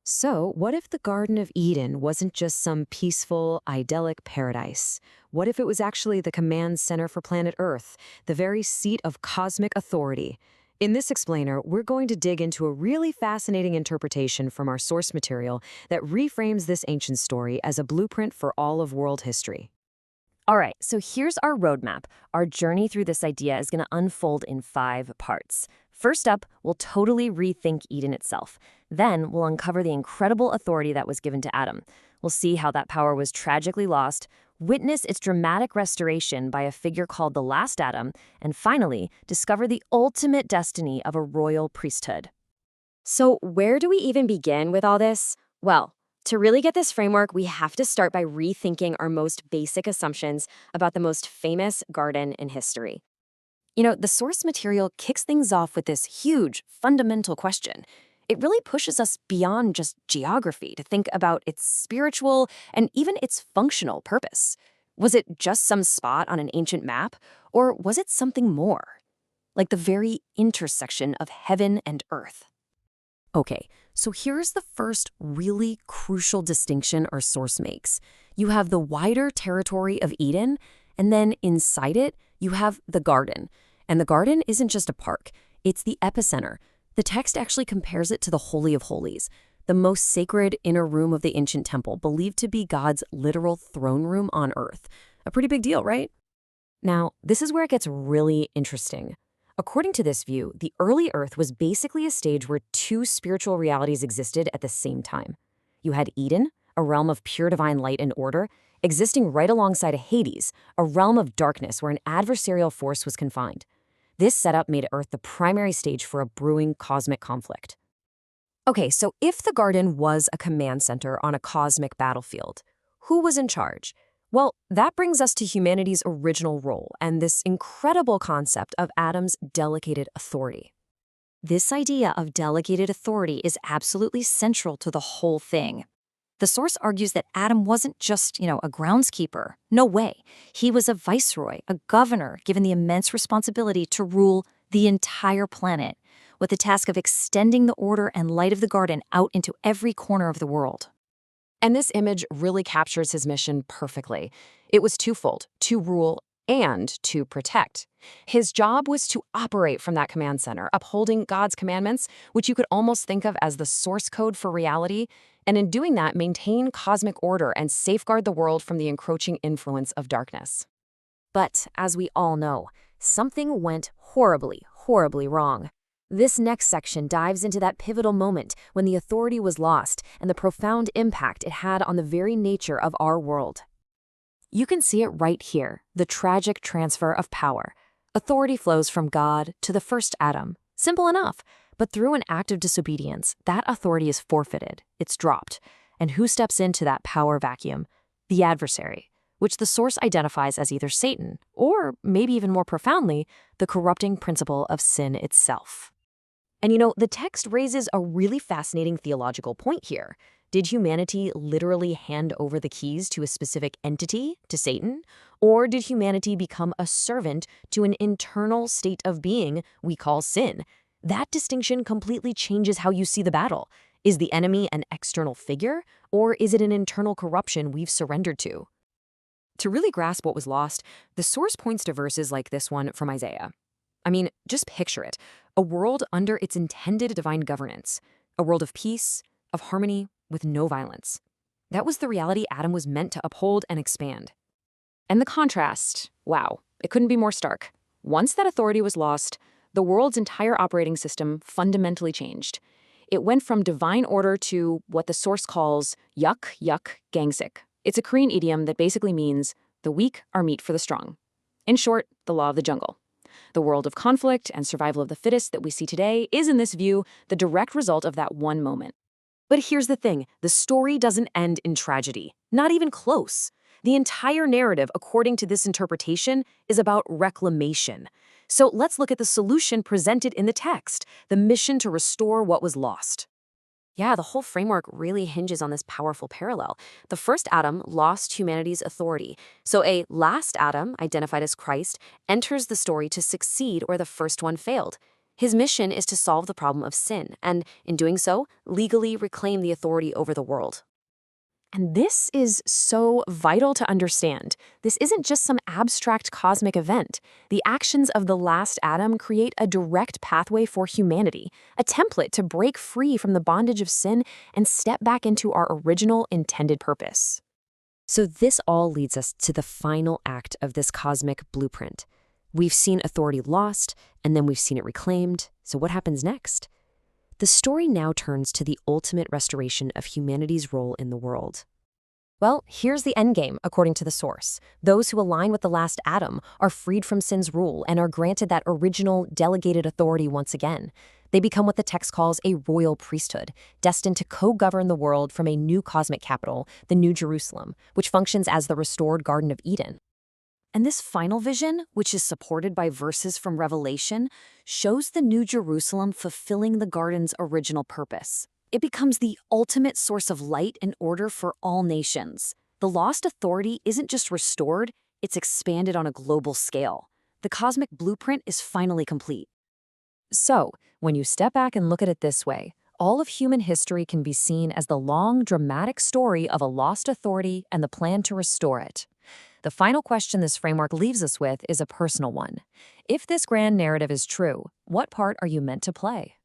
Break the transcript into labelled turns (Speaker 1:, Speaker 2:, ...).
Speaker 1: So, what if the Garden of Eden wasn't just some peaceful, idyllic paradise? What if it was actually the command center for planet Earth, the very seat of cosmic authority? In this explainer, we're going to dig into a really fascinating interpretation from our source material that reframes this ancient story as a blueprint for all of world history.
Speaker 2: All right, so here's our roadmap. Our journey through this idea is going to unfold in 5 parts. First up, we'll totally rethink Eden itself. Then we'll uncover the incredible authority that was given to Adam. We'll see how that power was tragically lost, witness its dramatic restoration by a figure called the last Adam, and finally, discover the ultimate destiny of a royal priesthood.
Speaker 3: So where do we even begin with all this? Well, to really get this framework, we have to start by rethinking our most basic assumptions about the most famous garden in history. The source material kicks things off with this huge, fundamental question. It really pushes us beyond just geography to think about its spiritual and even its functional purpose. Was it just some spot on an ancient map, or was it something more? Like the very intersection of heaven and earth.
Speaker 2: Okay, so here's the first really crucial distinction our source makes. You have the wider territory of Eden, and then inside it, you have the garden. And the garden isn't just a park, it's the epicenter. The text actually compares it to the Holy of Holies, the most sacred inner room of the ancient temple, believed to be God's literal throne room on earth. A pretty big deal, right?
Speaker 1: Now, this is where it gets really interesting. According to this view, the early Earth was basically a stage where two spiritual realities existed at the same time. You had Eden, a realm of pure divine light and order, existing right alongside of Hades, a realm of darkness where an adversarial force was confined. This setup made Earth the primary stage for a brewing cosmic conflict. Okay, so if the garden was a command center on a cosmic battlefield, who was in charge? Well, that brings us to humanity's original role and this incredible concept of Adam's delegated authority.
Speaker 3: This idea of delegated authority is absolutely central to the whole thing. The source argues that Adam wasn't just, a groundskeeper. No way. He was a viceroy, a governor, given the immense responsibility to rule the entire planet, with the task of extending the order and light of the garden out into every corner of the world.
Speaker 1: And this image really captures his mission perfectly. It was twofold: to rule and to protect. His job was to operate from that command center, upholding God's commandments, which you could almost think of as the source code for reality, and in doing that, maintain cosmic order and safeguard the world from the encroaching influence of darkness.
Speaker 2: But, as we all know, something went horribly, horribly wrong. This next section dives into that pivotal moment when the authority was lost and the profound impact it had on the very nature of our world. You can see it right here, the tragic transfer of power. Authority flows from God to the first Adam. Simple enough, but through an act of disobedience, that authority is forfeited, it's dropped. And who steps into that power vacuum? The adversary, which the source identifies as either Satan, or maybe even more profoundly, the corrupting principle of sin itself.
Speaker 1: And the text raises a really fascinating theological point here. Did humanity literally hand over the keys to a specific entity, to Satan? Or did humanity become a servant to an internal state of being we call sin? That distinction completely changes how you see the battle. Is the enemy an external figure, or is it an internal corruption we've surrendered to? To really grasp what was lost, the source points to verses like this one from Isaiah. I mean, just picture it. A world under its intended divine governance. A world of peace, of harmony, with no violence. That was the reality Adam was meant to uphold and expand. And the contrast, wow, it couldn't be more stark. Once that authority was lost, the world's entire operating system fundamentally changed. It went from divine order to what the source calls yuck, yuck, gangsik. It's a Korean idiom that basically means the weak are meat for the strong. In short, the law of the jungle. The world of conflict and survival of the fittest that we see today is, in this view, the direct result of that one moment. But here's the thing, the story doesn't end in tragedy, not even close. The entire narrative, according to this interpretation, is about reclamation. So let's look at the solution presented in the text, the mission to restore what was lost. Yeah, the whole framework really hinges on this powerful parallel. The first Adam lost humanity's authority. So a last Adam, identified as Christ, enters the story to succeed where the first one failed.
Speaker 3: His mission is to solve the problem of sin and, in doing so, legally reclaim the authority over the world.
Speaker 2: And this is so vital to understand. This isn't just some abstract cosmic event. The actions of the last Adam create a direct pathway for humanity, a template to break free from the bondage of sin and step back into our original intended purpose.
Speaker 3: So this all leads us to the final act of this cosmic blueprint. We've seen authority lost, and then we've seen it reclaimed. So what happens next? The story now turns to the ultimate restoration of humanity's role in the world.
Speaker 2: Well, here's the endgame, according to the source. Those who align with the last Adam are freed from sin's rule and are granted that original, delegated authority once again. They become what the text calls a royal priesthood, destined to co-govern the world from a new cosmic capital, the New Jerusalem, which functions as the restored Garden of Eden. And this final vision, which is supported by verses from Revelation, shows the New Jerusalem fulfilling the garden's original purpose. It becomes the ultimate source of light and order for all nations. The lost authority isn't just restored, it's expanded on a global scale. The cosmic blueprint is finally complete. So, when you step back and look at it this way, all of human history can be seen as the long, dramatic story of a lost authority and the plan to restore it. The final question this framework leaves us with is a personal one. If this grand narrative is true, what part are you meant to play?